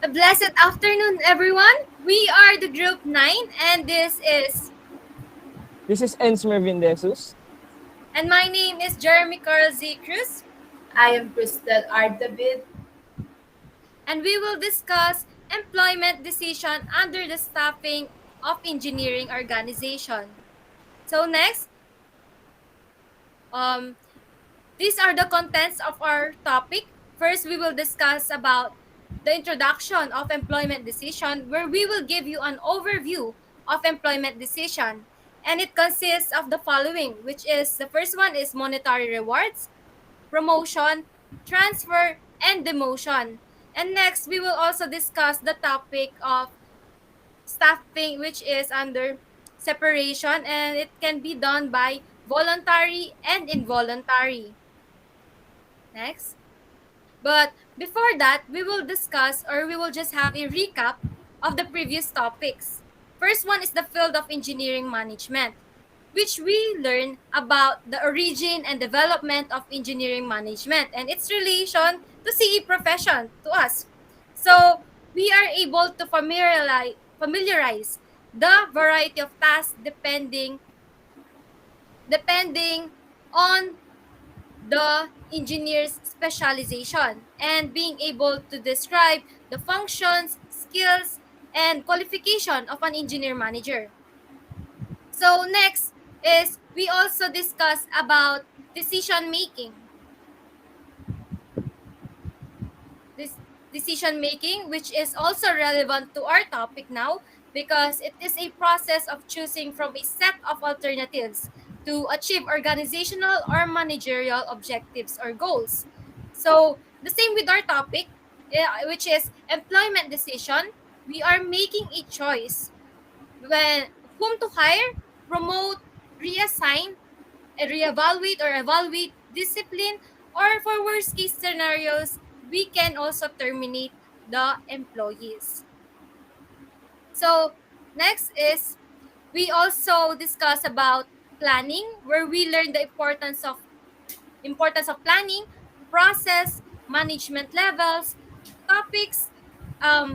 A blessed afternoon, everyone. We are the group 9, and this is, This is Ensmer Vindesus. and my name is Jeremy Carl Z. Cruz, I am Crystal R. David. and we will discuss employment decision under the staffing of engineering organization. So next, um, these are the contents of our topic. First, we will discuss about the introduction of employment decision, where we will give you an overview of employment decision. And it consists of the following, which is the first one is monetary rewards, promotion, transfer, and demotion. And next, we will also discuss the topic of staffing, which is under separation, and it can be done by voluntary and involuntary. Next. But before that, we will discuss or we will just have a recap of the previous topics. First one is the field of engineering management, which we learn about the origin and development of engineering management and its relation to CE profession to us. So we are able to familiarize the variety of tasks depending on the engineer's specialization and being able to describe the functions, skills, and qualification of an engineer manager. So next is we also discuss about decision making. This decision making, which is also relevant to our topic now because it is a process of choosing from a set of alternatives to achieve organizational or managerial objectives or goals. So, the same with our topic, which is employment decision, we are making a choice when whom to hire, promote, reassign, reevaluate or evaluate discipline, or for worst case scenarios, we can also terminate the employees. So next is we also discuss about planning, where we learn the importance of planning, process, management levels, topics,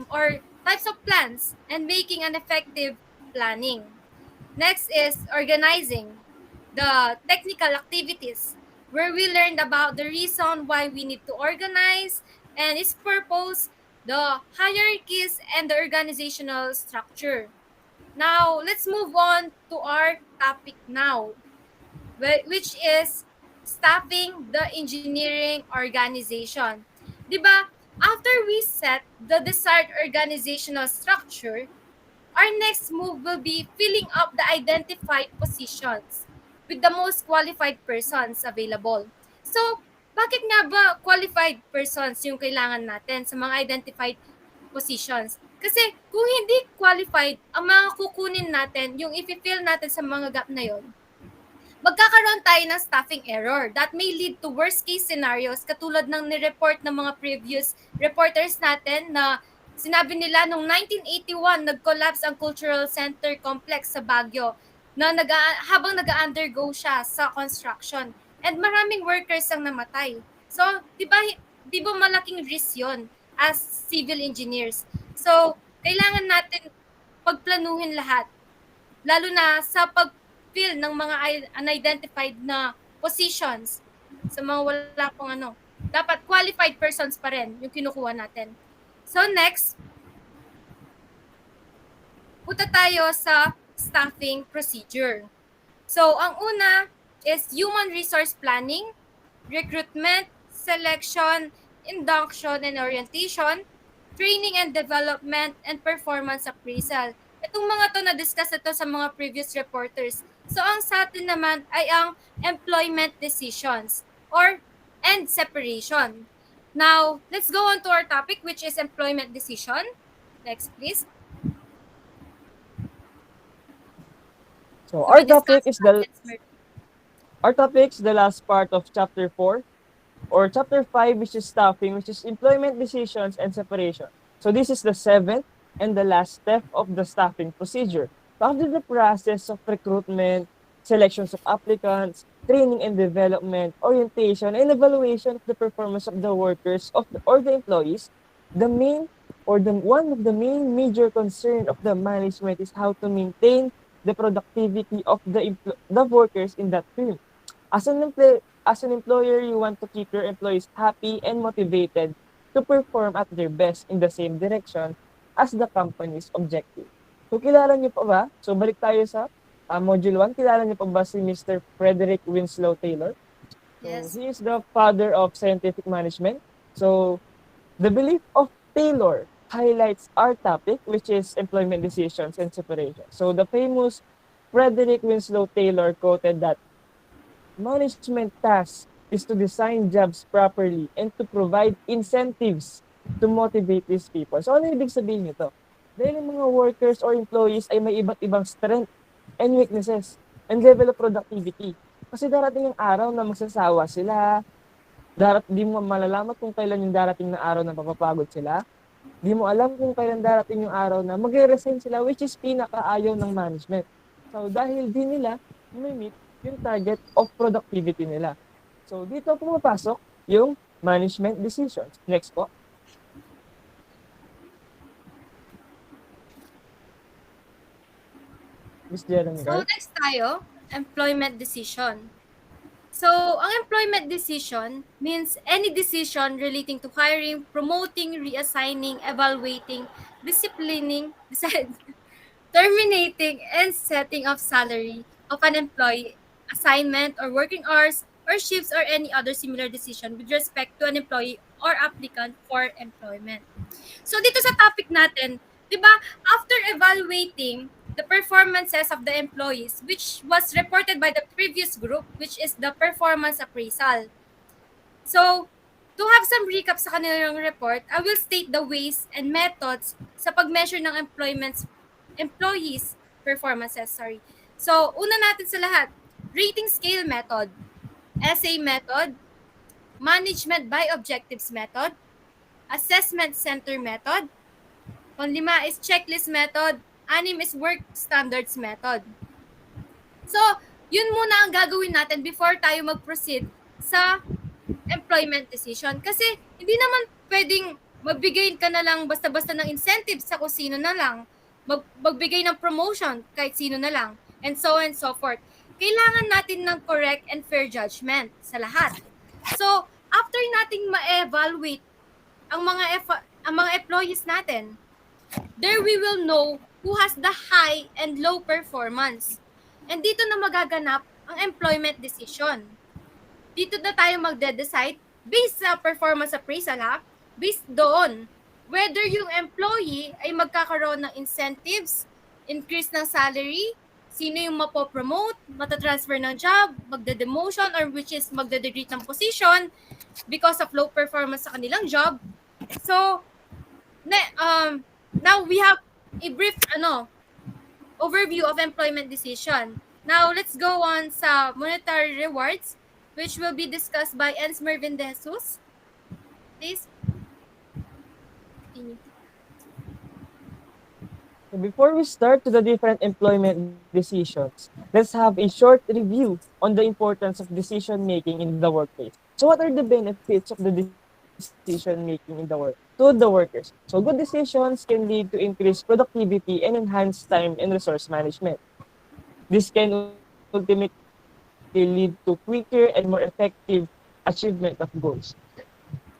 or types of plans, and making an effective planning. Next is organizing the technical activities, where we learned about the reason why we need to organize and its purpose, the hierarchies, and the organizational structure. Now, let's move on to our topic now, which is staffing the engineering organization. Diba, after we set the desired organizational structure, our next move will be filling up the identified positions with the most qualified persons available. So, bakit nga ba qualified persons yung kailangan natin sa mga identified positions? Kasi kung hindi qualified, ang mga kukunin natin, yung i-fill natin sa mga gap na yon, magkakaroon tayo ng staffing error that may lead to worst case scenarios katulad ng nireport ng mga previous reporters natin na sinabi nila noong 1981 nag-collapse ang Cultural Center Complex sa Baguio na habang nag-undergo siya sa construction and maraming workers ang namatay. So, di ba malaking risk 'yon as civil engineers. So, kailangan natin pagplanuhin lahat lalo na sa pag-fill ng mga unidentified na positions sa mga wala pong dapat qualified persons pa rin yung kinukuha natin. So next, punta tayo sa staffing procedure. So ang una is human resource planning, recruitment, selection, induction and orientation, training and development, and performance appraisal. Itong mga to na-discuss ito sa mga previous reporters. So ang sa atin naman ay ang employment decisions or and separation. Now, let's go on to our topic, which is employment decision. Next, please. So So we discussed our topic is the last part of chapter 4 or chapter 5, which is staffing, which is employment decisions and separation. So this is the seventh and the last step of the staffing procedure. So after the process of recruitment, selections of applicants, training and development, orientation, and evaluation of the performance of the workers or the employees, the main or one of the main major concern of the management is how to maintain the productivity of the workers in that firm. As an employer, you want to keep your employees happy and motivated to perform at their best in the same direction as the company's objective. So, kilala niyo pa ba? So, balik tayo sa Module 1. Kilala niyo pa ba si Mr. Frederick Winslow Taylor? So, Yes. he is the father of scientific management. So, the belief of Taylor highlights our topic, which is employment decisions and separation. So, the famous Frederick Winslow Taylor quoted that management task is to design jobs properly and to provide incentives to motivate these people. So, ano ibig sabihin nito? Dahil yung mga workers or employees ay may iba't ibang strength and weaknesses and level of productivity. Kasi darating yung araw na magsasawa sila, di mo malalaman kung kailan yung darating na araw na mapapagod sila. Di mo alam kung kailan darating yung araw na magre-resign sila, which is pinakaayaw ng management. So, dahil di nila meet yung target of productivity nila. So, dito pumapasok yung management decisions. Next po. Miss Jeremy So, Gar. next tayo, employment decision. So, ang employment decision means any decision relating to hiring, promoting, reassigning, evaluating, disciplining, terminating, and setting of salary of an employee, assignment or working hours, or shifts or any other similar decision with respect to an employee or applicant for employment. So dito sa topic natin, 'di ba, after evaluating the performances of the employees which was reported by the previous group, which is the performance appraisal. So, to have some recap sa kanilang report, I will state the ways and methods sa pag-measure ng employees performances, sorry. So, una natin sa lahat, rating scale method, essay method, management by objectives method, assessment center method, panglima is checklist method, anim is work standards method. So, yun muna ang gagawin natin before tayo mag-proceed sa employment decision. Kasi hindi naman pwedeng magbigay ka na lang basta-basta ng incentives sa kung sino na lang, magbigay ng promotion kahit sino na lang, and so on and so forth. Kailangan natin ng correct and fair judgment sa lahat. So, after nating ma-evaluate ang mga employees natin, there we will know who has the high and low performance. And dito na magaganap ang employment decision. Dito na tayo magde-decide based sa performance appraisal ha, based doon whether yung employee ay magkakaroon ng incentives, increase ng salary, sino yung mapopromote, matatransfer ng job, magde-demotion or which is magde-degrade ng position because of low performance sa kanilang job. So, now we have a brief overview of employment decision. Now, let's go on sa monetary rewards, which will be discussed by Ens Mervin De Jesus. Please. Continue. So before we start to the different employment decisions, let's have a short review on the importance of decision making in the workplace. So what are the benefits of the decision making in to the workers? So good decisions can lead to increased productivity and enhanced time and resource management. This can ultimately lead to quicker and more effective achievement of goals.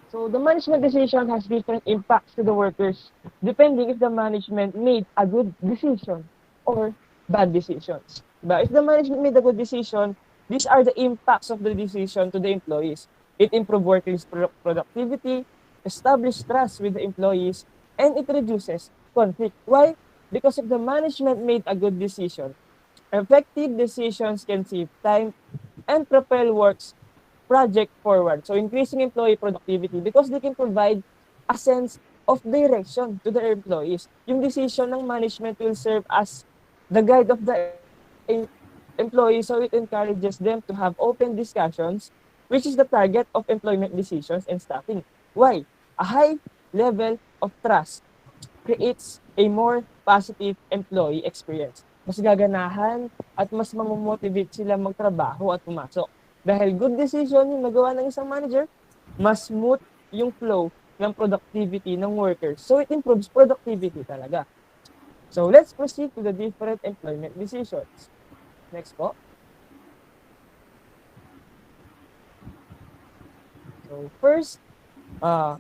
So the management decision has different impacts to the workers depending if the management made a good decision or bad decisions. But if the management made a good decision, these are the impacts of the decision to the employees. It improves workers' productivity, establishes trust with the employees, and it reduces conflict. Why? Because if the management made a good decision, effective decisions can save time and propel works project forward. So increasing employee productivity because they can provide a sense of direction to their employees. Yung decision ng management will serve as the guide of the employees, so it encourages them to have open discussions, which is the target of employment decisions and staffing. Why? A high level of trust creates a more positive employee experience. Mas gaganahan at mas mamomotivate sila magtrabaho at pumasok. Dahil good decision yung nagawa ng isang manager, mas smooth yung flow ng productivity ng workers. So, it improves productivity talaga. So, let's proceed to the different employment decisions. Next po. So, first,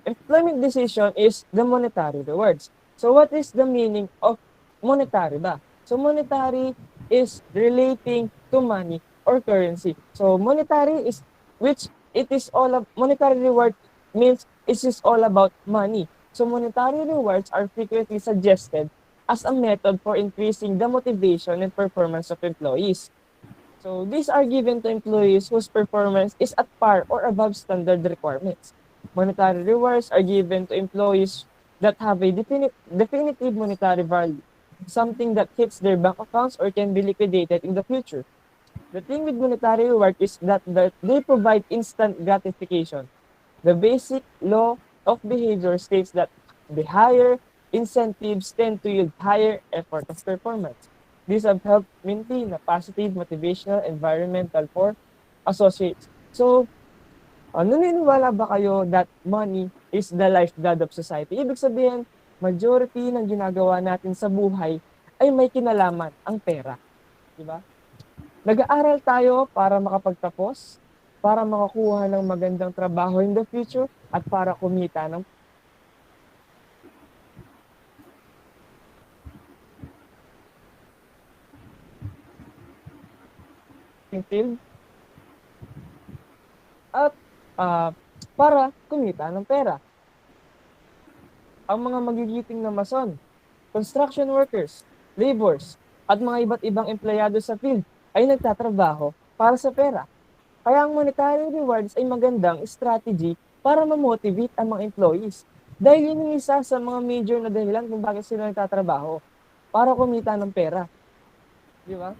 employment decision is the monetary rewards. So, what is the meaning of monetary ba? So, monetary is relating to money or currency. So, monetary is, which it is monetary reward means it is all about money. So, monetary rewards are frequently suggested as a method for increasing the motivation and performance of employees. So, these are given to employees whose performance is at par or above standard requirements. Monetary rewards are given to employees that have a definitive monetary value, something that hits their bank accounts or can be liquidated in the future. The thing with monetary reward is that they provide instant gratification. The basic law of behavior states that the higher incentives tend to yield higher effort of performance. These have helped maintain a positive motivational environmental for associates. So, naniniwala ba kayo that money is the lifeblood of society? Ibig sabihin, majority ng ginagawa natin sa buhay ay may kinalaman ang pera. Di ba? Nag-aaral tayo para makapagtapos, para makakuha ng magandang trabaho in the future, at para kumita ng field, at para kumita ng pera. Ang mga magigiting na mason, construction workers, laborers, at mga iba't ibang empleyado sa field ay nagtatrabaho para sa pera. Kaya ang monetary rewards ay magandang strategy para ma-motivate ang mga employees. Dahil yun yung isa sa mga major na dahilan kung bakit sila nagtatrabaho, para kumita ng pera. Di ba?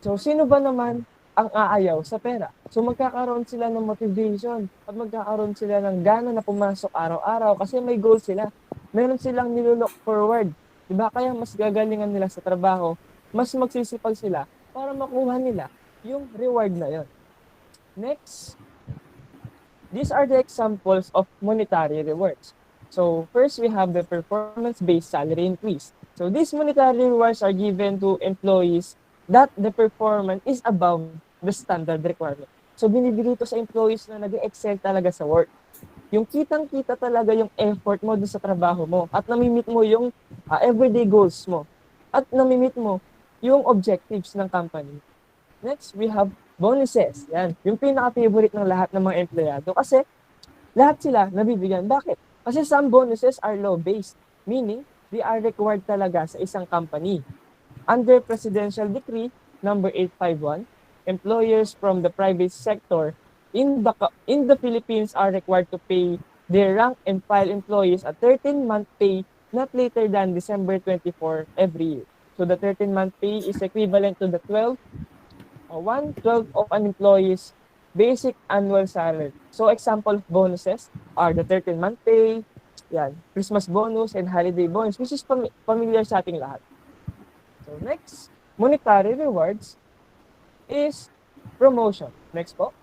So, sino ba naman ang aayaw sa pera? So, magkakaroon sila ng motivation at magkakaroon sila ng gana na pumasok araw-araw kasi may goal sila. Meron silang nilook forward. Diba? Kaya mas gagalingan nila sa trabaho, mas magsisipag sila para makuha nila yung reward na yon. Next, these are the examples of monetary rewards. So, first we have the performance-based salary increase. So, these monetary rewards are given to employees that the performance is above the standard requirement. So, binibigay ito sa employees na nag-excel talaga sa work. Yung kitang-kita talaga yung effort mo doon sa trabaho mo at namimit mo yung everyday goals mo at namimit mo yung objectives ng company. Next, we have bonuses. Yan, yung pinaka-favorite ng lahat ng mga empleyado kasi lahat sila nabibigyan. Bakit? Kasi some bonuses are law-based, meaning they are required talaga sa isang company. Under Presidential Decree number 851, employers from the private sector in the Philippines are required to pay their rank and file employees a 13-month pay not later than December 24 every year. So the 13-month pay is equivalent to the 1/12 of an employee's basic annual salary. So example of bonuses are the 13-month pay, yan, Christmas bonus, and holiday bonus, which is familiar sa ating lahat. So next, monetary rewards is promotion. Next po.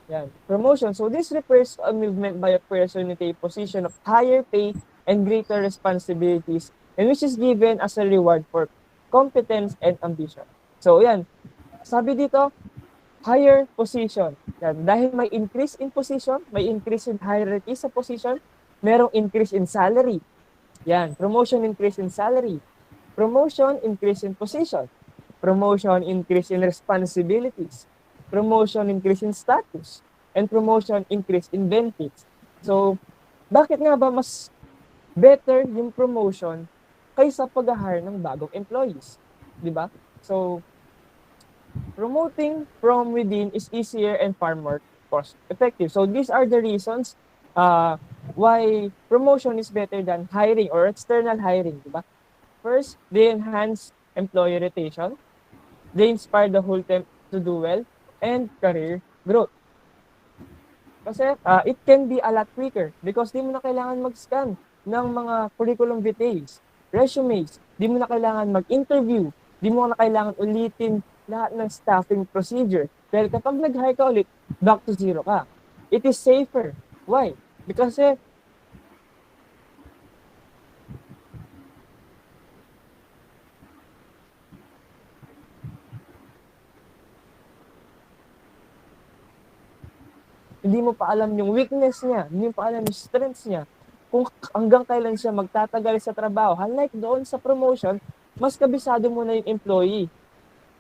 Yan, promotion. So this refers to a movement by a person into a position of higher pay and greater responsibilities, and which is given as a reward for competence and ambition. So yan, sabi dito, higher position. Yan, dahil may increase in position, may increase in hierarchy sa position, merong increase in salary. Yan, promotion, increase in salary. Promotion, increase in position. Promotion, increase in responsibilities. Promotion, increase in status. And promotion, increase in benefits. So, bakit nga ba mas better yung promotion kaysa pag-hire ng bagong employees? Diba? So, promoting from within is easier and far more cost-effective. So, these are the reasons why promotion is better than hiring or external hiring. Diba? First, they enhance employee retention. They inspire the whole team to do well and career growth. Kasi it can be a lot quicker because di mo na kailangan mag-scan ng mga curriculum vitae, resumes, di mo na kailangan mag-interview, di mo na kailangan ulitin lahat ng staffing procedure. Dahil kapag nag-hire ka ulit, back to zero ka. It is safer. Why? Because hindi mo pa alam yung weakness niya, hindi mo pa alam yung strengths niya, kung hanggang kailan siya magtatagal sa trabaho. Unlike doon sa promotion, mas kabisado mo na yung employee.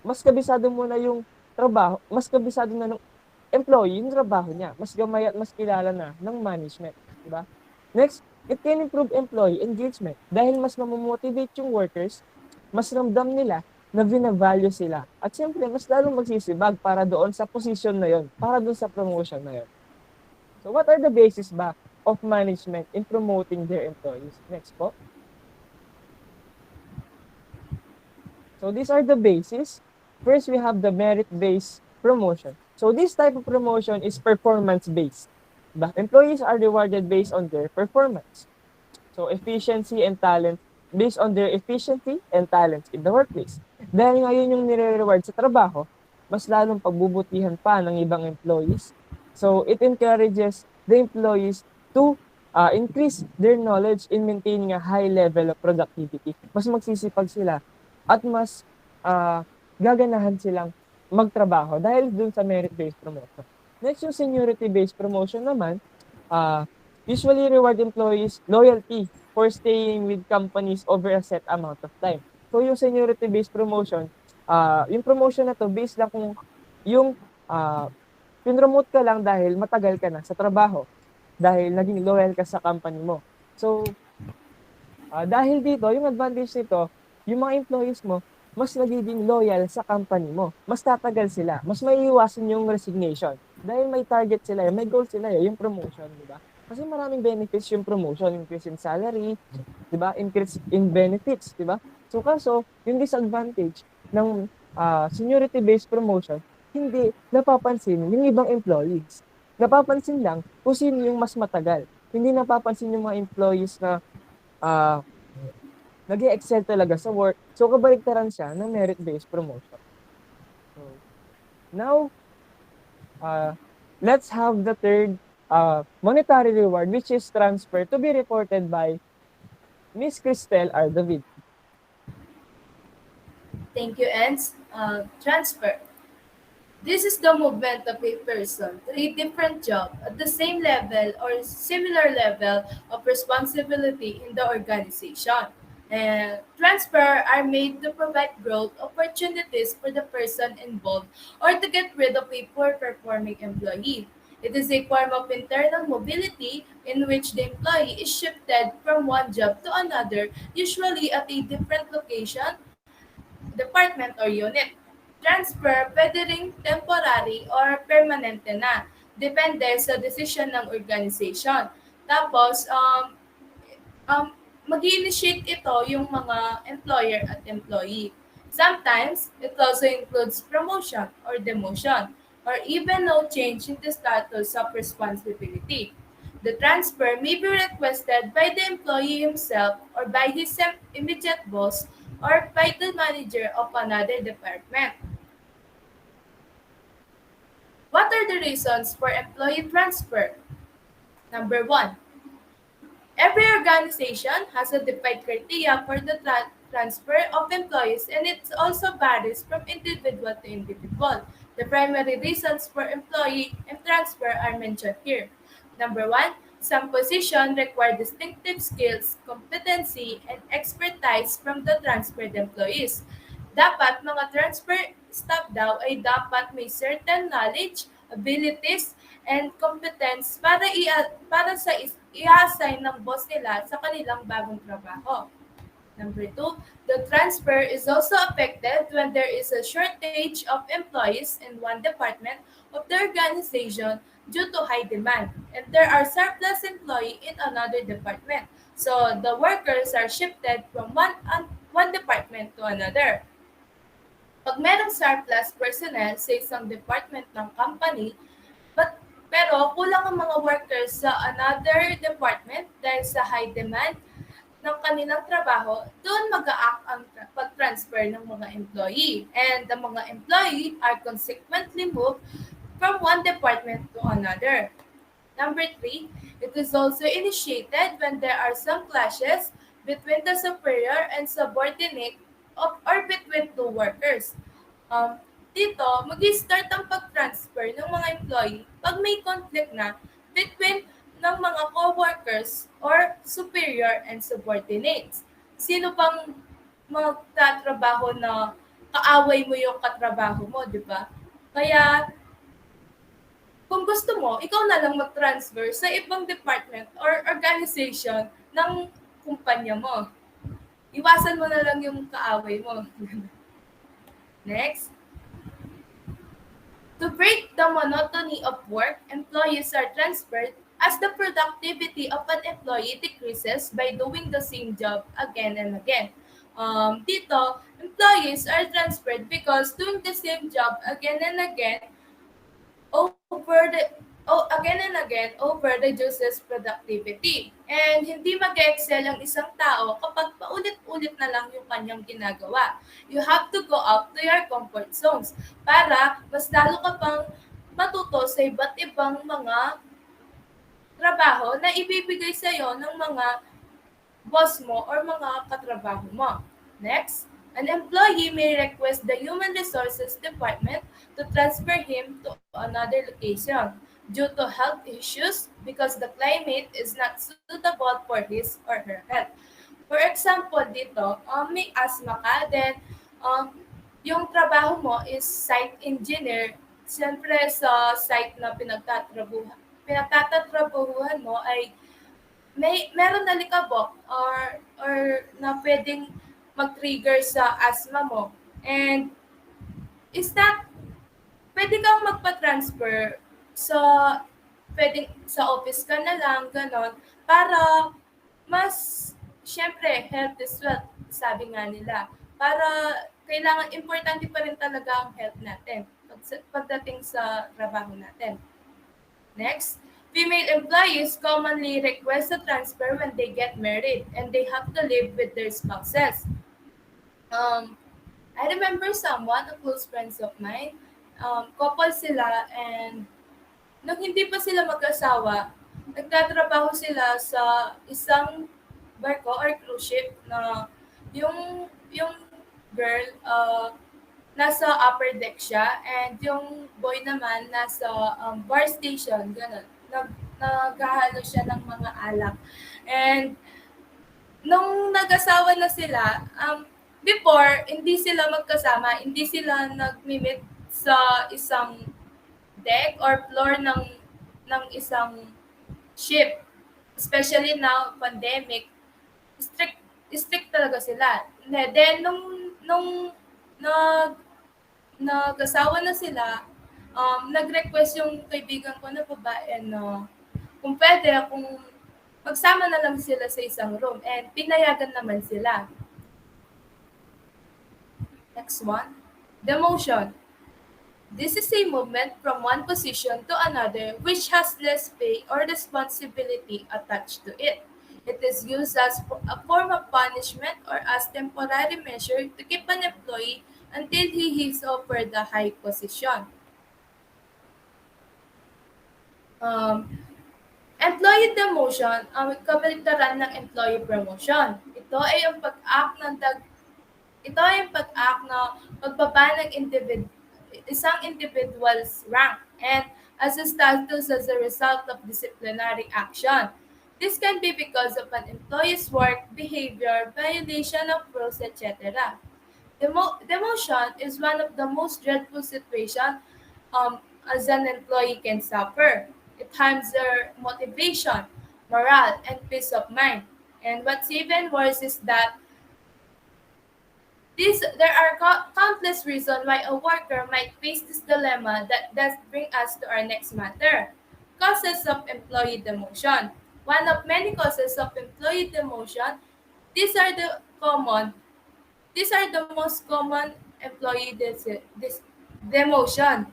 Mas kabisado mo na yung trabaho, mas kabisado na ng employee yung trabaho niya. Mas gamay at mas kilala na ng management, di ba? Next, it can improve employee engagement dahil mas mamomotivate yung workers, mas ramdam nila na binavalue sila. At siyempre, mas lalong magsisibag para doon sa position na yon, para doon sa promotion na yon. So what are the basis ba of management in promoting their employees? Next po. So these are the basis. First, we have the merit-based promotion. So this type of promotion is performance-based. The employees are rewarded based on their performance. So efficiency and talent based on their efficiency and talents in the workplace. Dahil ngayon yung nire-reward sa trabaho, mas lalong pagbubutihan pa ng ibang employees. So it encourages the employees to increase their knowledge in maintaining a high level of productivity. Mas magsisipag sila at mas gaganahan silang magtrabaho dahil dun sa merit-based promotion. Next, yung seniority-based promotion naman, usually reward employees loyalty for staying with companies over a set amount of time. So yung seniority-based promotion, yung promotion na to based lang kung yung pinromote ka lang dahil matagal ka na sa trabaho, dahil naging loyal ka sa company mo. So dahil dito, yung advantage nito, yung mga employees mo, mas nagiging loyal sa company mo. Mas tatagal sila. Mas maiiwasan yung resignation. Dahil may target sila, may goal sila, yung promotion, di ba? Kasi maraming benefits yung promotion, increase in salary, di ba? Increase in benefits, di ba? So kaso, yung disadvantage ng seniority-based promotion, hindi napapansin yung ibang employees. Napapansin lang kung sino yung mas matagal. Hindi napapansin yung mga employees na nag-excel talaga sa work. So, kabaligtaran siya ng merit-based promotion. So, now, let's have the third monetary reward, which is transfer, to be reported by Miss Cristel R. David. Thank you, Ens. Transfer. This is the movement of a person to a different job at the same level or similar level of responsibility in the organization. And transfer are made to provide growth opportunities for the person involved or to get rid of a poor performing employee. It is a form of internal mobility in which the employee is shifted from one job to another, usually at a different location, department, or unit. Transfer pwede ring temporary or permanente na. Depende sa decision ng organization. Tapos, um, mag-initiate ito yung mga employer at employee. Sometimes, it also includes promotion or demotion, or even no change in the status of responsibility. The transfer may be requested by the employee himself or by his immediate boss or by the manager of another department. What are the reasons for employee transfer? Number one, every organization has a defined criteria for the transfer of employees, and it also varies from individual to individual. The primary reasons for employee and transfer are mentioned here. Number one, some positions require distinctive skills, competency, and expertise from the transferred employees. Dapat mga transfer staff daw ay dapat may certain knowledge, abilities, and competence para sa i-assign ng boss nila sa kanilang bagong trabaho. Number two, the transfer is also affected when there is a shortage of employees in one department of the organization due to high demand, and there are surplus employee in another department. So the workers are shifted from one department to another. Pag merong surplus personnel sa isang department ng company, pero kulang ang mga workers sa another department dahil sa high demand ng kanilang trabaho, doon mag-a-act ang pag-transfer ng mga employee. And the mga employee are consequently moved from one department to another. Number three, it is also initiated when there are some clashes between the superior and subordinate or between two workers. Um, Dito, mag-start ang pag-transfer ng mga employee pag may conflict na between ng mga co-workers or superior and subordinates. Sino bang magtatrabaho na kaaway mo yung katrabaho mo, di ba? Kaya kung gusto mo, ikaw na lang mag-transfer sa ibang department or organization ng kumpanya mo. Iwasan mo na lang yung kaaway mo. Next. To break the monotony of work, employees are transferred as the productivity of an employee decreases by doing the same job again and again. Dito, employees are transferred because doing the same job again and again again and again over reduces productivity. And hindi mag-excel ang isang tao kapag paulit-ulit na lang yung kanyang ginagawa. You have to go out to your comfort zones para mas lalo ka pang matuto sa iba't ibang mga trabaho na ibibigay sa iyo ng mga boss mo or mga katrabaho mo. Next, an employee may request the Human Resources Department to transfer him to another location due to health issues because the climate is not suitable for his or her health. For example, dito, may asthma ka, then yung trabaho mo is site engineer. Siyempre sa site na pinagtatrabuhan mo ay meron na likabok or na pwedeng mag-trigger sa asthma mo. And is that pwede kang magpa-transfer sa pwedeng sa office ka na lang, ganon, para mas, syempre, health is wealth, sabi nga nila. Para kailangan, importante pa rin talaga ang health natin pagdating sa trabaho natin. Next, female employees commonly request a transfer when they get married and they have to live with their spouses. I remember someone, a close friends of mine, couple sila, and nung hindi pa sila mag-asawa, nagtatrabaho sila sa isang barko or cruise ship na yung girl nasa upper deck siya and yung boy naman nasa bar station, gano'n. Naghahalo siya ng mga alak. And nung nag-asawa na sila, before, hindi sila magkasama, hindi sila nag-meet sa isang deck or floor ng isang ship. Especially now, pandemic, strict talaga sila. Then, nung nag-asawa na sila, nag-request yung kaibigan ko na babae na kung pwede, kung magsama na lang sila sa isang room. And pinayagan naman sila. Next one, demotion. This is a movement from one position to another which has less pay or responsibility attached to it. It is used as a form of punishment or as temporary measure to keep an employee until he is offered the high position. Employee demotion ang kabaligtaran ng employee promotion. Ito ay ang pag-act na pagbaba ng isang individual's rank and as a status as a result of disciplinary action. This can be because of an employee's work, behavior, violation of rules, etc. Demotion is one of the most dreadful situations as an employee can suffer. It harms their motivation, morale, and peace of mind. And what's even worse is that there are countless reasons why a worker might face this dilemma that bring us to our next matter. Causes of employee demotion. One of many causes of employee demotion, these are the most common employee demotion.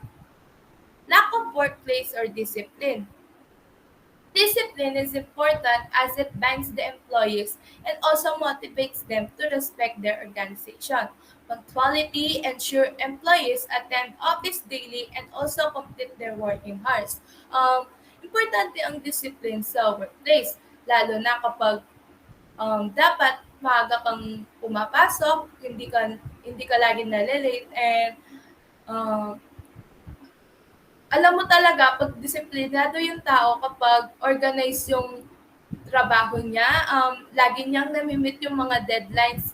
Lack of workplace or discipline. Discipline is important as it binds the employees and also motivates them to respect their organization. Punctuality ensure employees attend office daily and also complete their working hours. Importante ang discipline sa workplace, lalo na kapag dapat maaga kang pumapasok, hindi ka laging nale-late, and uh, alam mo talaga pag disiplinado yung tao kapag organize yung trabaho niya, lagi niyang nami-meet yung mga deadlines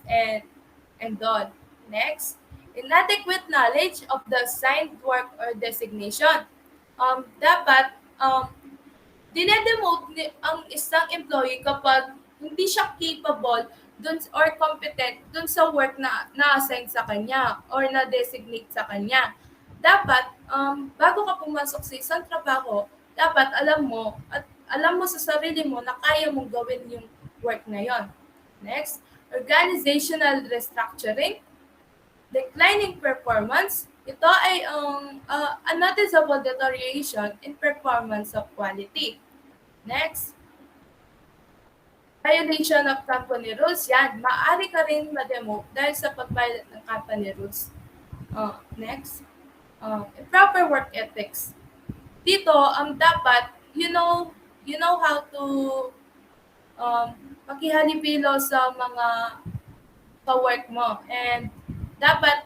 and all. Next, inadequate knowledge of the assigned work or designation. Dapat dinedemote ang isang employee kapag hindi siya capable dun, or competent dun sa work na na-assign sa kanya or na-designate sa kanya. Dapat, bago ka pumasok sa isang trabaho, dapat alam mo sa sarili mo na kaya mong gawin yung work na yon. Next, organizational restructuring, declining performance. Ito ay a noticeable deterioration in performance of quality. Next, violation of company rules. Yan, maaari ka rin ma-demote dahil sa pag-violate ng company rules. Next, improper work ethics. Dito, dapat, you know how to pakihalipilo sa mga ka-work mo. And dapat,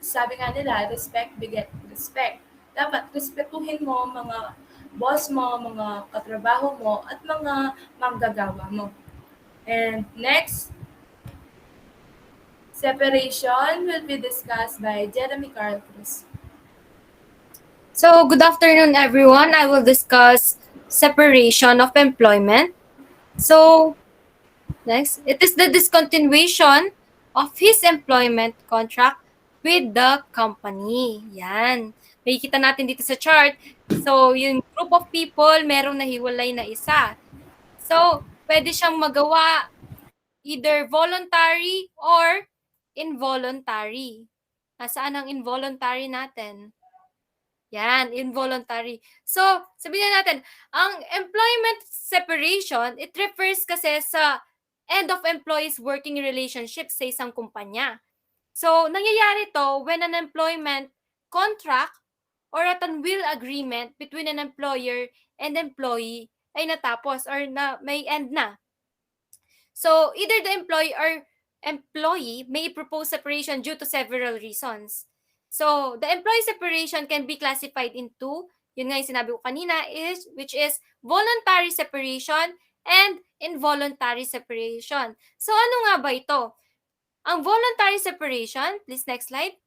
sabi nga nila, respect beget respect. Dapat respetuhin mo mga boss mo, mga katrabaho mo, at mga manggagawa mo. And next, separation will be discussed by Jeremy Carl Cruz. So, good afternoon, everyone. I will discuss separation of employment. So, next, it is the discontinuation of his employment contract with the company. Yan. Makikita natin dito sa chart. So, yung group of people, merong nahiwalay na isa. So, pwede siyang magawa either voluntary or involuntary. Nasaan ang involuntary natin? Yan, involuntary. So, sabihin natin, ang employment separation, it refers kasi sa end of employees working relationship sa isang kumpanya. So, nangyayari to when an employment contract or at an will agreement between an employer and employee ay natapos or na may end na. So, either the employee or employee may propose separation due to several reasons. So, the employee separation can be classified into, yun nga yung sinabi ko kanina, which is voluntary separation and involuntary separation. So, ano nga ba ito? Ang voluntary separation, please next slide.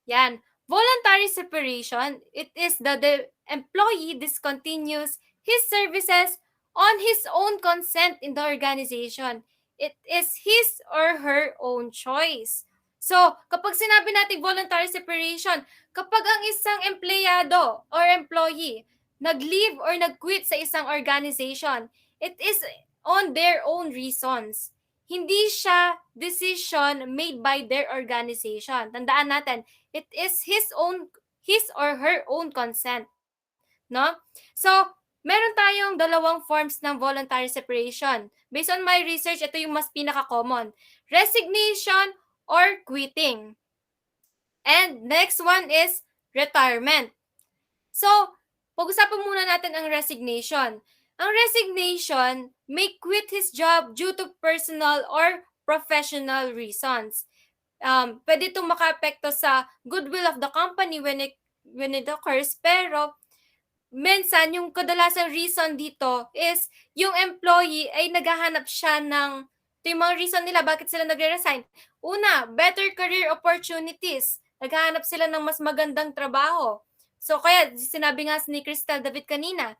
Yan. Voluntary separation, it is the employee discontinues his services on his own consent in the organization. It is his or her own choice. So, kapag sinabi natin voluntary separation, kapag ang isang empleyado or employee nag-leave or nag-quit sa isang organization, it is on their own reasons. Hindi siya decision made by their organization. Tandaan natin, it is his or her own consent, no? So, meron tayong dalawang forms ng voluntary separation. Based on my research, ito yung mas pinaka-common. Resignation or quitting. And next one is retirement. So, pag-usapan muna natin ang resignation. Ang resignation may quit his job due to personal or professional reasons. Pwede itong maka-apekto sa goodwill of the company when it occurs, pero minsan yung kadalasang reason dito is yung employee ay naghahanap siya ng, ito yung mga reason nila bakit sila nagre-resign. Una, better career opportunities. Naghahanap sila ng mas magandang trabaho. So kaya sinabi nga ni Crystal David kanina,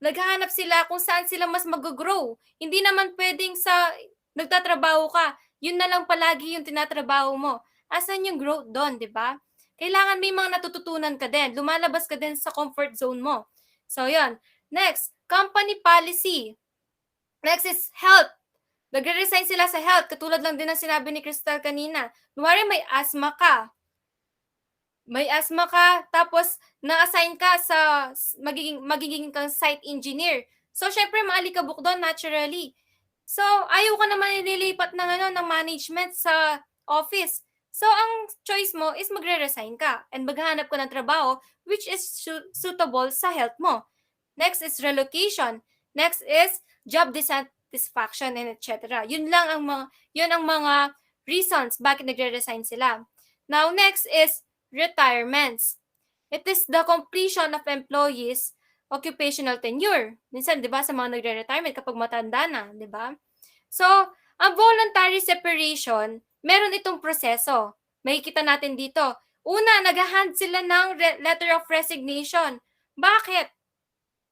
naghahanap sila kung saan sila mas mag-grow. Hindi naman pwedeng sa nagtatrabaho ka, yun na lang palagi yung tinatrabaho mo. Asan yung growth doon, di ba? Kailangan may mga natututunan ka din. Lumalabas ka din sa comfort zone mo. So, yun. Next, company policy. Next is health. Nagre-resign sila sa health. Katulad lang din ang sinabi ni Crystal kanina. Kunwari may asthma ka. Tapos na-assign ka sa magiging kang site engineer. So, syempre, maalikabok doon naturally. So, ayaw ka naman nililipat ng management sa office. So, ang choice mo is magre-resign ka and maghahanap ka ng trabaho which is suitable sa health mo. Next is relocation. Next is job dissatisfaction and etc. Yun ang mga reasons bakit nagre-resign sila. Now, next is retirements. It is the completion of employees' occupational tenure. Minsan, di ba, sa mga nagre-retirement kapag matanda na, di ba? So, ang voluntary separation, meron itong proseso. Makikita natin dito. Una, nag-hand sila ng letter of resignation. Bakit?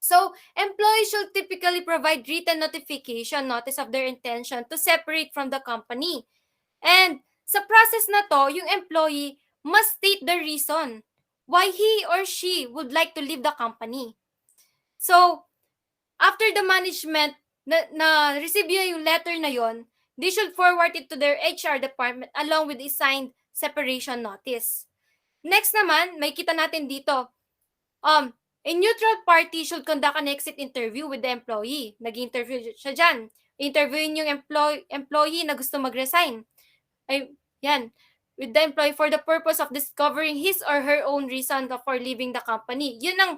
So, employees should typically provide written notification notice of their intention to separate from the company. And sa process na to, yung employee must state the reason why he or she would like to leave the company. So, after the management na receive yung letter na yon, they should forward it to their HR department along with a signed separation notice. Next naman, may kita natin dito, a neutral party should conduct an exit interview with the employee. Nag-interview siya dyan. Interviewin yung employee na gusto mag-resign. With the employee for the purpose of discovering his or her own reason for leaving the company. Yun ang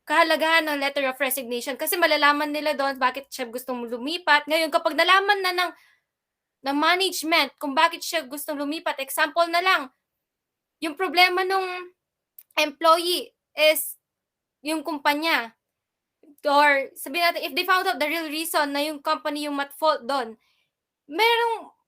kahalagahan ng letter of resignation kasi malalaman nila doon bakit siya gustong lumipat. Ngayon, kapag nalaman na ng management kung bakit siya gustong lumipat, example na lang, yung problema nung employee is yung kumpanya. Or sabihin natin, if they found out the real reason na yung company yung at fault doon,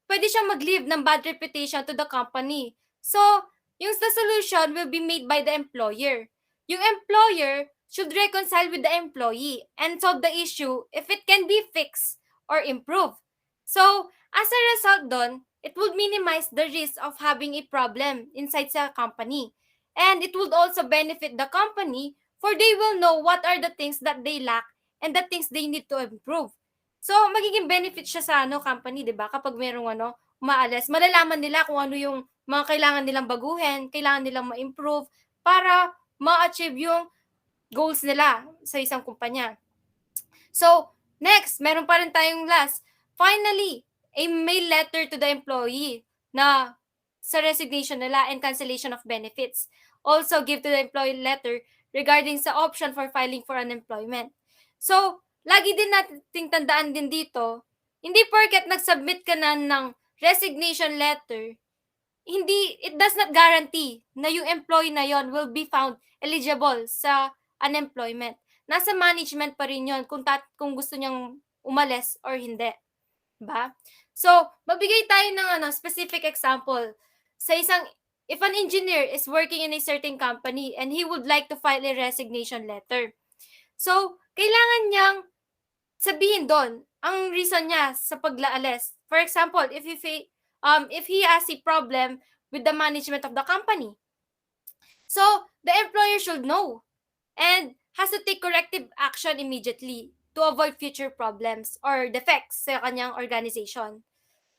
pwede siyang mag-leave ng bad reputation to the company. So, the solution will be made by the employer. Yung employer should reconcile with the employee and solve the issue if it can be fixed or improved. So, as a result doon, it would minimize the risk of having a problem inside the company. And it would also benefit the company for they will know what are the things that they lack and the things they need to improve. So, magiging benefit siya sa company, 'di ba? Kapag merong umaalis, malalaman nila kung ano yung mga kailangan nilang baguhin, kailangan nilang ma-improve para ma-achieve yung goals nila sa isang kumpanya. So, next, meron pa rin tayong last. Finally, a mail letter to the employee na sa resignation nila and cancellation of benefits. Also, give to the employee letter regarding sa option for filing for unemployment. So, lagi din nating tandaan din dito, hindi porket nag-submit ka na ng resignation letter, it does not guarantee na yung employee na yon will be found eligible sa unemployment. Nasa management pa rin yun kung gusto niyang umalis or hindi. Diba? So, magbigay tayo ng specific example. If an engineer is working in a certain company and he would like to file a resignation letter. So, kailangan niyang sabihin doon ang reason niya sa paglaalis. For example, if he has a problem with the management of the company. So, the employer should know and has to take corrective action immediately to avoid future problems or defects sa kanyang organization.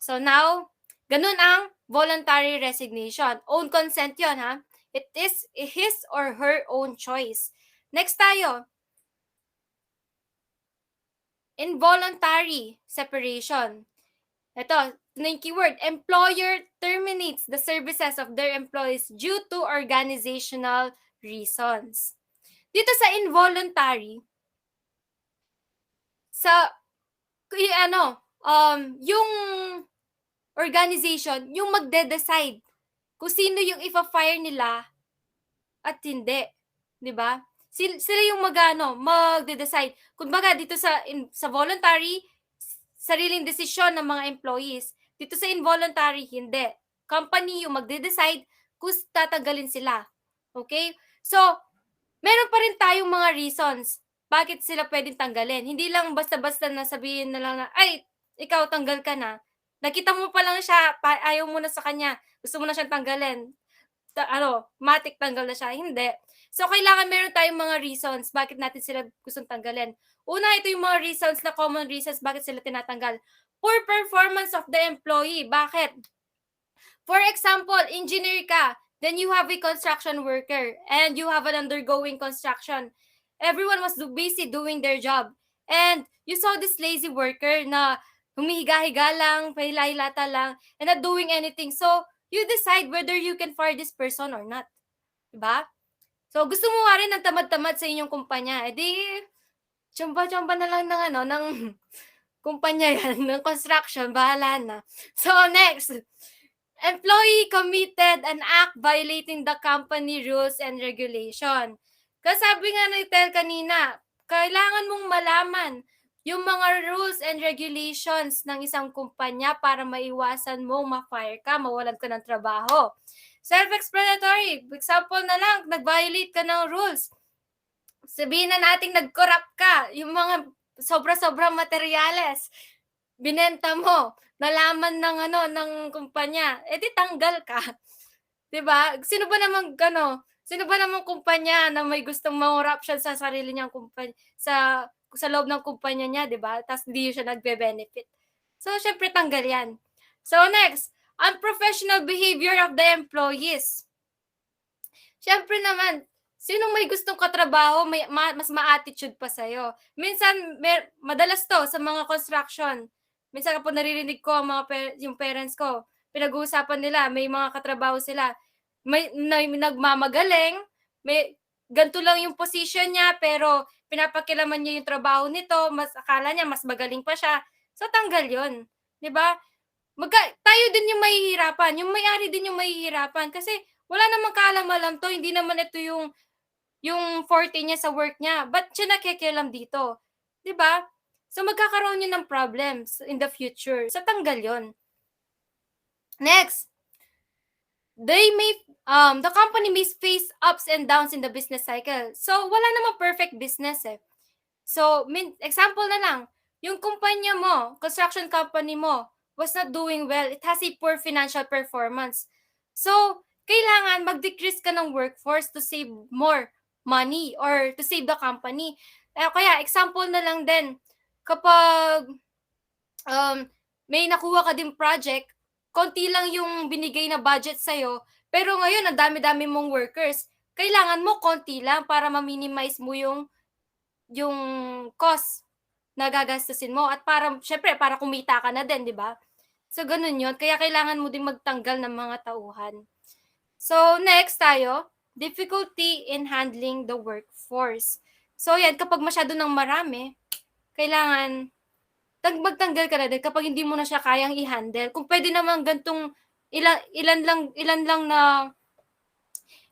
So now, ganun ang voluntary resignation. Own consent yon, ha? It is his or her own choice. Next tayo. Involuntary separation. Ito, yung keyword, employer terminates the services of their employees due to organizational reasons. Dito sa involuntary, yung organization, yung magde-decide kung sino yung ifa-fire nila at hindi. 'Di ba? Sila yung magde-decide. Kumbaga dito sa voluntary, sariling desisyon ng mga employees. Dito sa involuntary, hindi. Company yung magde-decide kung tatanggalin sila. Okay? So, meron pa rin tayong mga reasons bakit sila pwedeng tanggalin. Hindi lang basta-basta na sabihin na lang na, ay, ikaw tanggal ka na. Nakita mo pa lang siya, ayaw mo na sa kanya, gusto mo na siyang tanggalin. Matik tanggal na siya. Hindi. So, kailangan meron tayong mga reasons bakit natin sila gustong tanggalin. Una, ito yung mga reasons na common reasons bakit sila tinatanggal. Poor performance of the employee. Bakit? For example, engineer ka, then you have a construction worker and you have an undergoing construction. Everyone was busy doing their job. And you saw this lazy worker na humihiga-higa lang, pahila-hilata lang, and not doing anything. So, you decide whether you can fire this person or not. Diba? So, gusto mo nga rin ng tamad-tamad sa inyong kumpanya, edi, tsamba-tsamba na lang ng kumpanya yan, ng construction, bahala na. So, next, employee committed an act violating the company rules and regulation. Kasi sabi nga ni Tel kanina, kailangan mong malaman yung mga rules and regulations ng isang kumpanya para maiwasan mong ma-fire ka, mawalan ka ng trabaho. Self-explanatory. Example na lang, nag-violate ka ng rules. Sabihin na nating nag-corrupt ka, yung mga sobra-sobrang materyales, binenta mo, nalaman ng kumpanya, edi tanggal ka. 'Di ba? Sino ba namang kumpanya na may gustong ma-corruption sa sarili niyang kumpanya sa loob ng kumpanya niya, 'di ba? Tapos hindi siya nagbe-benefit. So syempre tanggal 'yan. So next, unprofessional behavior of the employees. Syempre naman, sinong may gustong katrabaho, mas ma-attitude pa sa'yo. Minsan, madalas to sa mga construction. Minsan kapag naririnig ko yung parents ko, pinag-uusapan nila, may mga katrabaho sila, may nagmamagaling, may ganito lang yung position niya, pero pinapakilaman niya yung trabaho nito, mas akala niya mas magaling pa siya. So tanggal 'yon, 'di ba? Tayo din yung mahihirapan, yung may-ari din yung mahihirapan kasi wala namang kaalam-alam to, hindi naman ito yung forte niya sa work niya. Ba't siya nakikialam dito? 'Di ba? So magkakaroon yun ng problems in the future. So tanggal 'yon. Next, the company may face ups and downs in the business cycle. So wala namang perfect business eh. So example na lang, yung kumpanya mo, construction company mo was not doing well. It has a poor financial performance. So kailangan mag-decrease ka ng workforce to save more money or to save the company. Kaya example na lang din, kapag may nakuha ka din project, konti lang yung binigay na budget sa'yo, pero ngayon ang dami-dami mong workers, kailangan mo konti lang para ma-minimize mo yung cost na gagastusin mo at syempre para kumita ka na din, di ba? So ganun yun, kaya kailangan mo din magtanggal ng mga tauhan. So next tayo, difficulty in handling the workforce. So yan, kapag masyado ng marami, kailangan magtanggal ka na din kapag hindi mo na siya kayang i-handle. Kung pwede naman gantong ilan lang na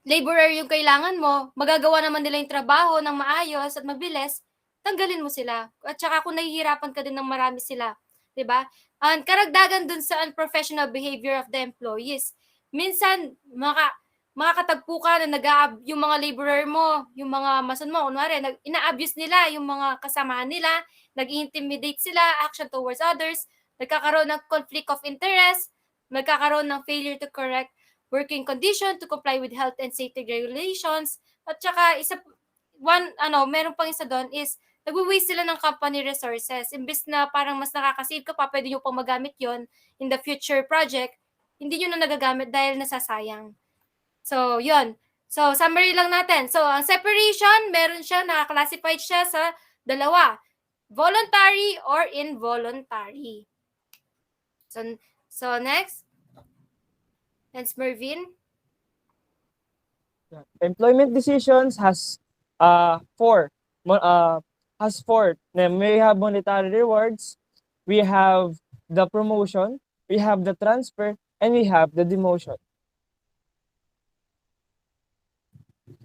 laborer yung kailangan mo, magagawa naman nila yung trabaho ng maayos at mabilis, tanggalin mo sila. At saka kung nahihirapan ka din ng marami sila, 'di ba? Karagdagan dun sa unprofessional behavior of the employees. Minsan makakatagpo ka na yung mga laborer mo, yung mga mason mo, kunwari, ina-abuse nila yung mga kasamahan nila, nag-intimidate sila, action towards others, nagkakaroon ng conflict of interest, nagkakaroon ng failure to correct working condition, to comply with health and safety regulations, at saka meron pang isa doon is, nagwe-waste sila ng company resources. Imbes na parang mas nakakasave ka pa, pwede nyo pang magamit yon in the future project, hindi nyo na nagagamit dahil nasasayang. So, yun. So, summary lang natin. So, ang separation, meron siya, naka-classified siya sa dalawa. Voluntary or involuntary. So next. Thanks, Mervin. Employment decisions has four. We have monetary rewards, we have the promotion, we have the transfer, and we have the demotion.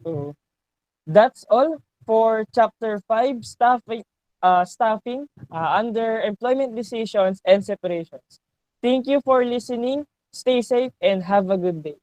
So that's all for chapter 5, staffing under employment decisions and separations. Thank you for listening. Stay safe and have a good day.